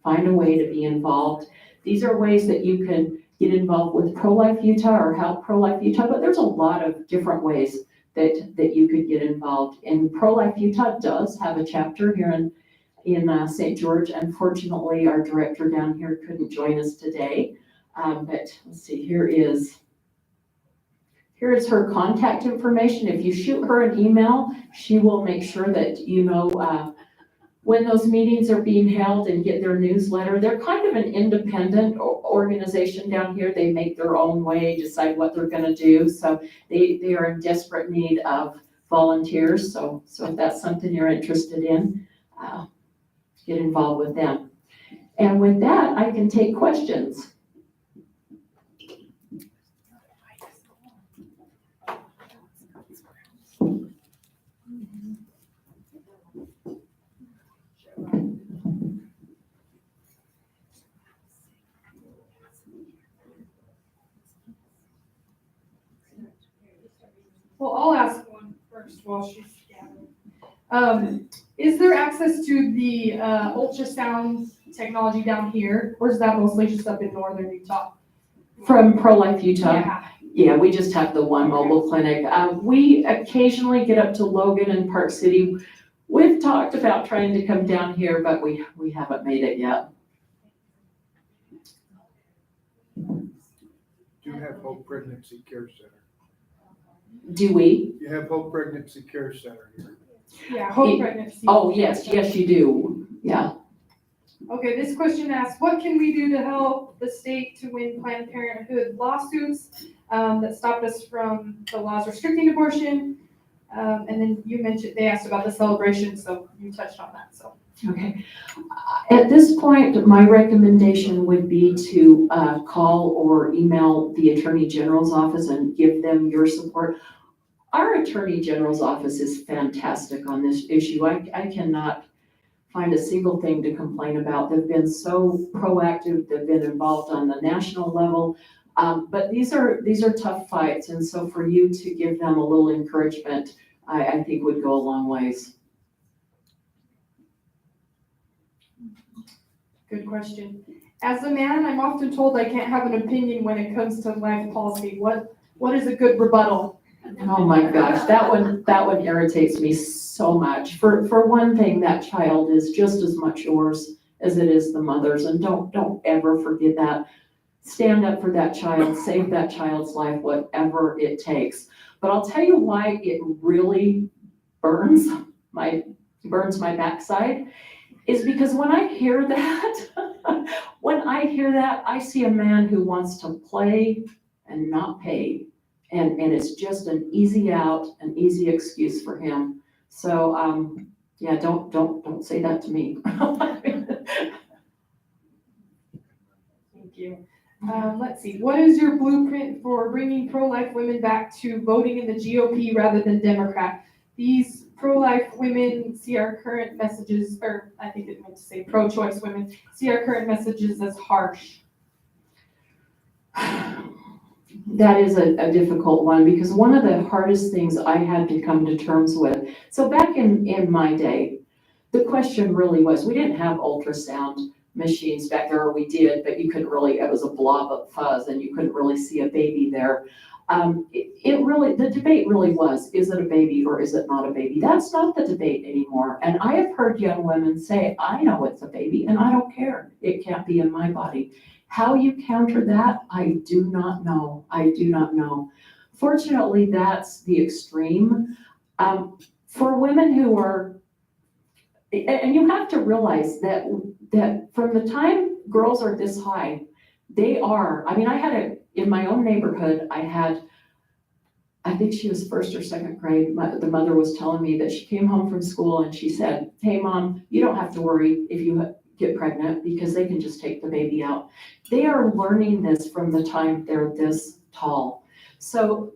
Find a way to be involved. These are ways that you can get involved with Pro-Life Utah or help Pro-Life Utah, but there's a lot of different ways that you could get involved. And Pro-Life Utah does have a chapter here in St. George. Unfortunately, our director down here couldn't join us today. But let's see, here is her contact information. If you shoot her an email, she will make sure that you know when those meetings are being held and get their newsletter. They're kind of an independent organization down here. They make their own way, decide what they're gonna do. So they are in desperate need of volunteers. So if that's something you're interested in, get involved with them. And with that, I can take questions. Well, I'll ask one first while she's gathering. Is there access to the ultrasound technology down here, or is that mostly just up in northern Utah? From Pro-Life Utah? Yeah. Yeah, we just have the one mobile clinic. We occasionally get up to Logan and Park City. We've talked about trying to come down here, but we haven't made it yet. Do you have Hope Pregnancy Care Center? Do we? You have Hope Pregnancy Care Center here. Yeah, Hope Pregnancy. Oh, yes, you do. Yeah. Okay, this question asks, what can we do to help the state to win Planned Parenthood lawsuits that stopped us from the laws restricting abortion? And then you mentioned, they asked about the celebration, so you touched on that, so. Okay. At this point, my recommendation would be to call or email the Attorney General's office and give them your support. Our Attorney General's office is fantastic on this issue. I cannot find a single thing to complain about. They've been so proactive. They've been involved on the national level. But these are tough fights. And so for you to give them a little encouragement, I think would go a long ways. Good question. As a man, I'm often told I can't have an opinion when it comes to life policy. What is a good rebuttal? Oh my gosh, that one irritates me so much. For one thing, that child is just as much yours as it is the mother's, and don't ever forget that. Stand up for that child, save that child's life, whatever it takes. But I'll tell you why it really burns my backside, is because when I hear that, I see a man who wants to play and not pay. And it's just an easy out, an easy excuse for him. So, yeah, don't say that to me. Thank you. Let's see, what is your blueprint for bringing pro-life women back to voting in the GOP rather than Democrat? These pro-life women see our current messages, or I think it meant to say pro-choice women, see our current messages as harsh? That is a difficult one, because one of the hardest things I had to come to terms with, so back in my day, the question really was, we didn't have ultrasound machines back there, or we did, but you couldn't really, it was a blob of fuzz and you couldn't really see a baby there. The debate really was, is it a baby or is it not a baby? That's not the debate anymore. And I have heard young women say, I know it's a baby and I don't care. It can't be in my body. How you counter that, I do not know. I do not know. Fortunately, that's the extreme. For women who are, and you have to realize that from the time girls are this high, they are, I mean, in my own neighborhood, I think she was first or second grade, the mother was telling me that she came home from school and she said, hey mom, you don't have to worry if you get pregnant because they can just take the baby out. They are learning this from the time they're this tall. So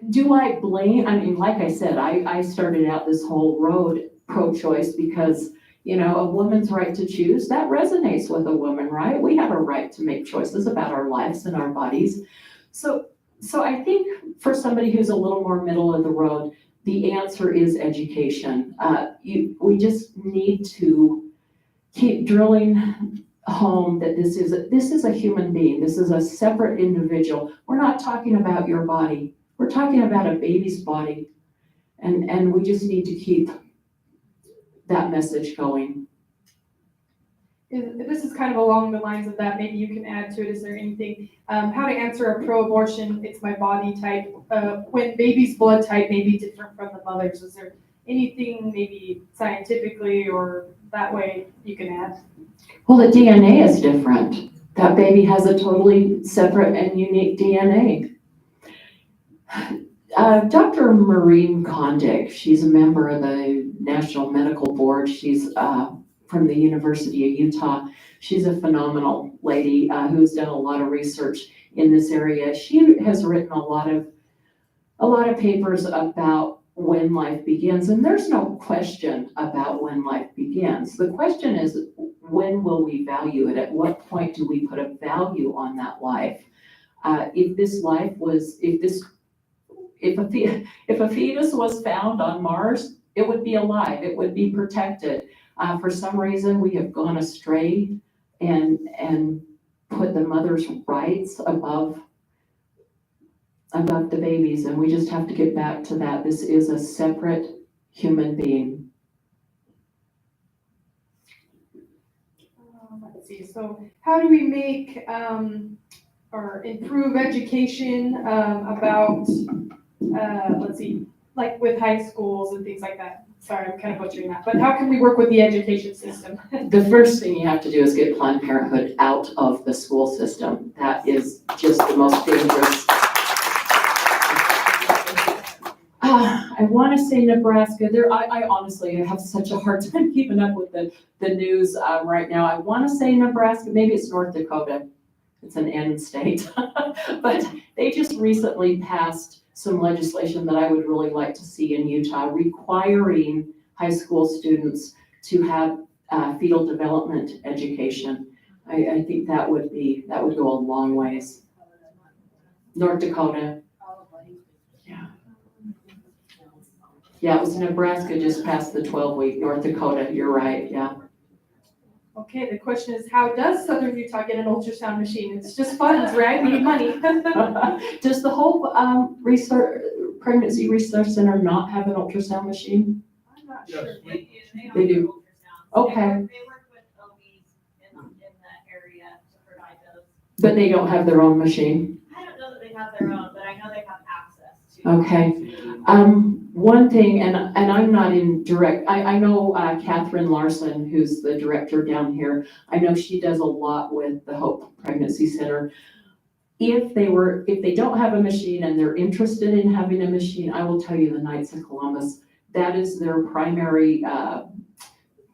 do I blame, I mean, like I said, I started out this whole road pro-choice because, you know, a woman's right to choose, that resonates with a woman, right? We have a right to make choices about our lives and our bodies. So I think for somebody who's a little more middle of the road, the answer is education. We just need to keep drilling home that this is a human being. This is a separate individual. We're not talking about your body. We're talking about a baby's body. And we just need to keep that message going. This is kind of along the lines of that. Maybe you can add to it. Is there anything, how to answer a pro-abortion, it's my body type, when baby's blood type may be different from the mother's? Is there anything maybe scientifically or that way you can add? Well, the DNA is different. That baby has a totally separate and unique DNA. Dr. Maureen Kondik, she's a member of the National Medical Board. She's from the University of Utah. She's a phenomenal lady who's done a lot of research in this area. She has written a lot of papers about when life begins, and there's no question about when life begins. The question is, when will we value it? At what point do we put a value on that life? If a fetus was found on Mars, it would be alive, it would be protected. For some reason, we have gone astray and put the mother's rights above the babies, and we just have to get back to that. This is a separate human being. Let's see, so how do we make or improve education about, let's see, like with high schools and things like that? Sorry, I'm kind of butchering that, but how can we work with the education system? The first thing you have to do is get Planned Parenthood out of the school system. That is just the most dangerous. I want to say Nebraska. I honestly have such a hard time keeping up with the news right now. I want to say Nebraska. Maybe it's North Dakota. It's an end state. But they just recently passed some legislation that I would really like to see in Utah, requiring high school students to have fetal development education. I think that would go a long ways. North Dakota. Yeah, it was Nebraska just passed the 12-week. North Dakota, you're right, yeah. Okay, the question is, how does Southern Utah get an ultrasound machine? It's just funds, right? We need money. Does the whole pregnancy research center not have an ultrasound machine? I'm not Yes. sure. They do. Okay. They work with OBs in that area to provide those. But they don't have their own machine? I don't know that they have their own, but I know they have access to. Okay. One thing, and I'm not in direct, I know Catherine Larson, who's the director down here. I know she does a lot with the Hope Pregnancy Center. If they don't have a machine and they're interested in having a machine, I will tell you the Knights of Columbus, that is their primary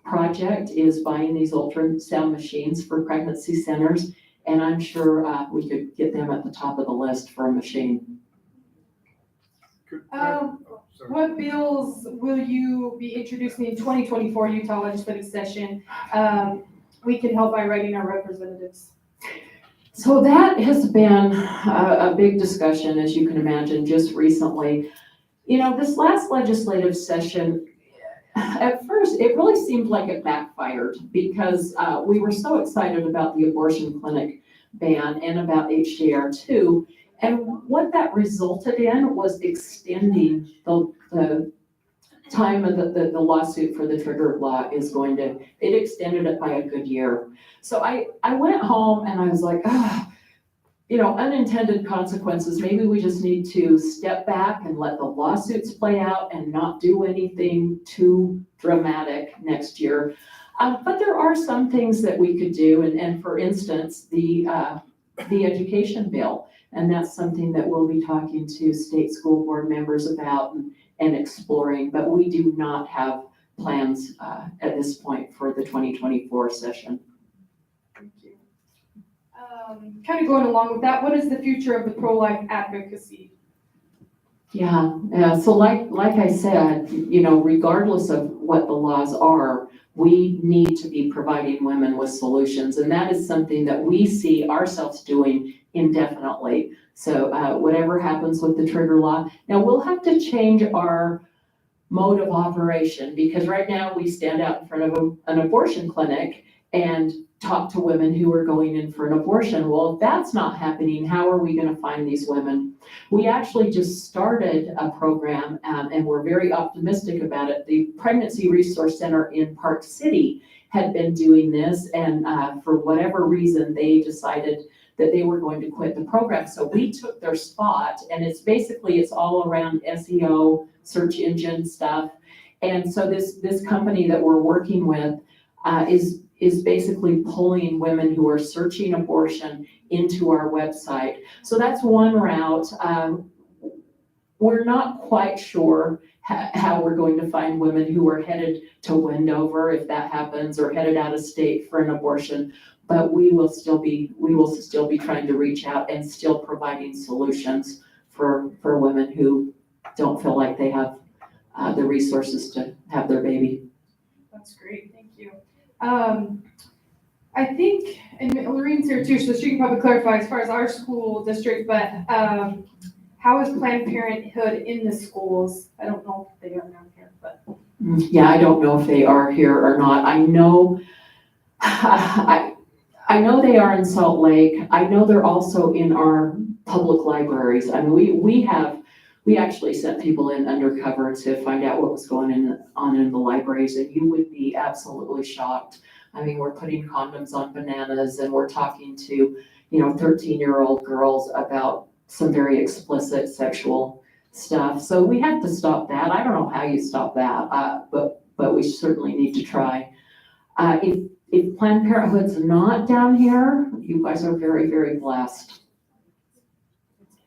project, is buying these ultrasound machines for pregnancy centers. And I'm sure we could get them at the top of the list for a machine. What bills will you be introducing in 2024 Utah legislative session? We can help by writing our representatives. So that has been a big discussion, as you can imagine, just recently. You know, this last legislative session, at first, it really seemed like it backfired because we were so excited about the abortion clinic ban and about HJR2. And what that resulted in was extending the time of the lawsuit for the trigger law is going to, it extended it by a good year. So I went home and I was like, you know, unintended consequences. Maybe we just need to step back and let the lawsuits play out and not do anything too dramatic next year. But there are some things that we could do. And for instance, the education bill. And that's something that we'll be talking to state school board members about and exploring, but we do not have plans at this point for the 2024 session. Thank you. Kind of going along with that, what is the future of the pro-life advocacy? Yeah, so like I said, you know, regardless of what the laws are, we need to be providing women with solutions, and that is something that we see ourselves doing indefinitely. So whatever happens with the trigger law, now we'll have to change our mode of operation because right now we stand out in front of an abortion clinic and talk to women who are going in for an abortion. Well, if that's not happening, how are we going to find these women? We actually just started a program and we're very optimistic about it. The Pregnancy Resource Center in Park City had been doing this, and for whatever reason, they decided that they were going to quit the program. So we took their spot, and it's all around SEO, search engine stuff. And so this company that we're working with is basically pulling women who are searching abortion into our website. So that's one route. We're not quite sure how we're going to find women who are headed to Wendover, if that happens, or headed out of state for an abortion. But we will still be trying to reach out and still providing solutions for women who don't feel like they have the resources to have their baby. That's great, thank you. I think, and Lorraine's here too, so she can probably clarify as far as our school district, but how is Planned Parenthood in the schools? I don't know if they are down here, but. Yeah, I don't know if they are here or not. I know they are in Salt Lake. I know they're also in our public libraries. I mean, we actually sent people in undercover to find out what was going on in the libraries, and you would be absolutely shocked. I mean, we're putting condoms on bananas, and we're talking to, 13-year-old girls about some very explicit sexual stuff. So we have to stop that. I don't know how you stop that, but we certainly need to try. If Planned Parenthood's not down here, you guys are very, very blessed.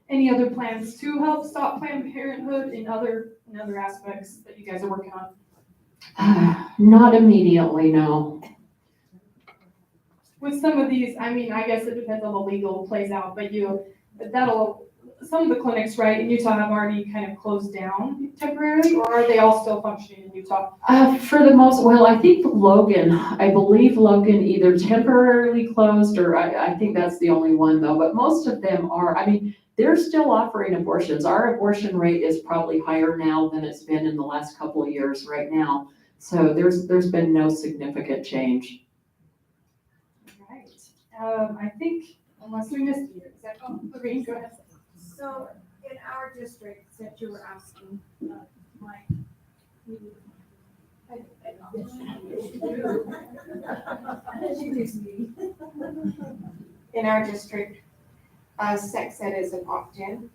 Any other plans to help stop Planned Parenthood in other aspects that you guys are working on? Not immediately, no. With some of these, I mean, I guess it depends on the legal plays out, but some of the clinics, right, in Utah have already kind of closed down temporarily, or are they all still functioning in Utah? For the most, I think I believe Logan either temporarily closed, or I think that's the only one though, but most of them are, I mean, they're still offering abortions. Our abortion rate is probably higher now than it's been in the last couple of years right now. So there's been no significant change. Right. I think, unless we missed you, is that Lorraine, go ahead. So in our district, since you were asking, Mike, in our district, sex ed is an opt-in.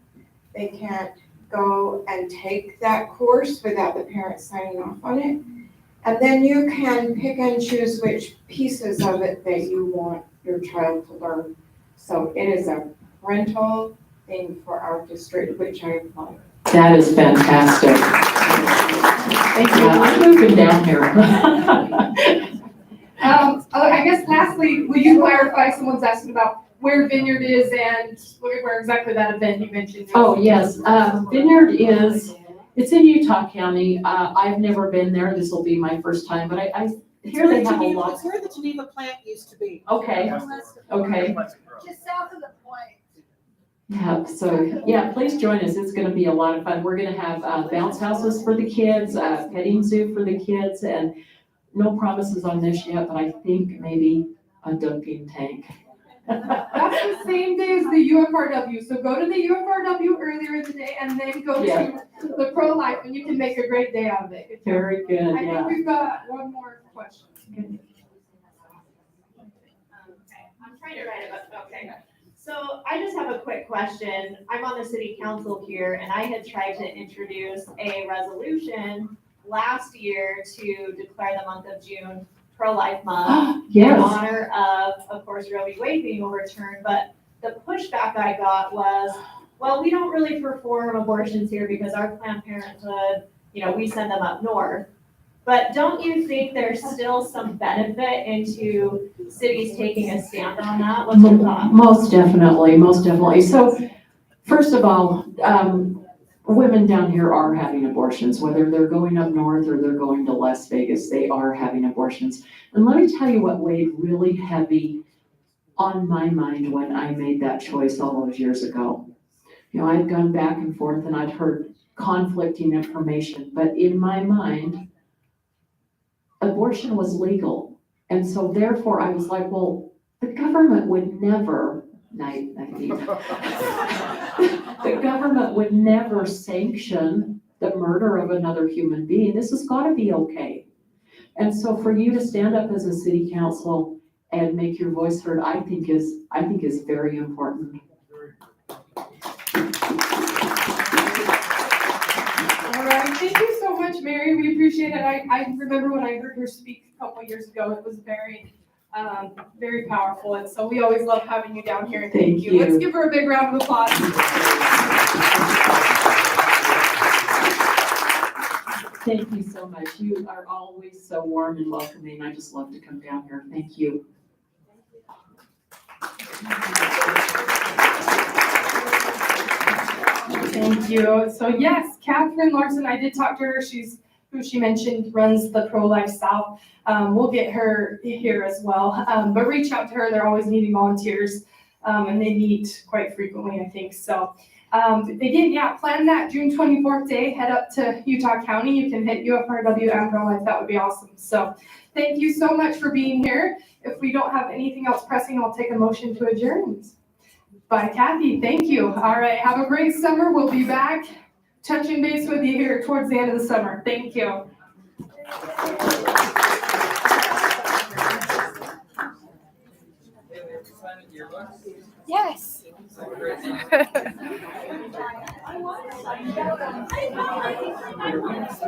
They can't go and take that course without the parents signing off on it. And then you can pick and choose which pieces of it that you want your child to learn. So it is a parental thing for our district, which I applaud. That is fantastic. Thank you. I'm moving down here. I guess lastly, will you clarify, someone's asking about where Vineyard is and where exactly that event you mentioned? Oh, yes. Vineyard is It's in Utah County. I've never been there. This will be my first time, but I hear they have a lot. It's where the Geneva plant used to be. Okay, okay. Just south of the point. Yeah, so, yeah, please join us. It's gonna be a lot of fun. We're gonna have bounce houses for the kids, petting zoo for the kids, and no promises on this yet, but I think maybe a dunking tank. That's the same day as the UFRW, so go to the UFRW earlier in the day and then go Yeah. to the ProLife and you can make a great day out of it. Very good, I yeah. think we've got one more question. I'm trying to write it up, okay. So I just have a quick question. I'm on the city council here and I had tried to introduce a resolution last year to declare the month of June pro-life month. In Yes, honor of course, Roe v. Wade being overturned, but the pushback I got was, well, we don't really perform abortions here because our Planned Parenthood, we send them up north. But don't you think there's still some benefit into cities taking a stand on that? What's your thought? most definitely, most definitely. So, first of all, women down here are having abortions, whether they're going up north or they're going to Las Vegas, they are having abortions. And let me tell you what weighed really heavy on my mind when I made that choice all those years ago. I'd gone back and forth and I'd heard conflicting information, but in my mind, abortion was legal. And so therefore I was like, well, the government would never, the government would never sanction the murder of another human being. This has got to be okay. And so for you to stand up as a city council and make your voice heard, I think is very important. All right, thank you so much, Mary. We appreciate it. I remember when I heard her speak a couple years ago, it was very, very powerful. And so we always love having you down here. Thank you. Let's give her a big round of applause. Thank you so much. You are always so warm and welcoming. I just love to come down here. Thank you. Thank you. So yes, Catherine Larson, I did talk to her. She's who she mentioned runs the ProLife South. We'll get her here as well. But reach out to her. They're always needing volunteers. And they meet quite frequently, I think. So again, plan that June 24th day. Head up to Utah County. You can hit UFRW and ProLife. That would be awesome. So thank you so much for being here. If we don't have anything else pressing, I'll take a motion to adjourn. By Kathy, thank you. All right, have a great summer. We'll be back touching base with you here towards the end of the summer. Thank you. Yes.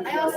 I also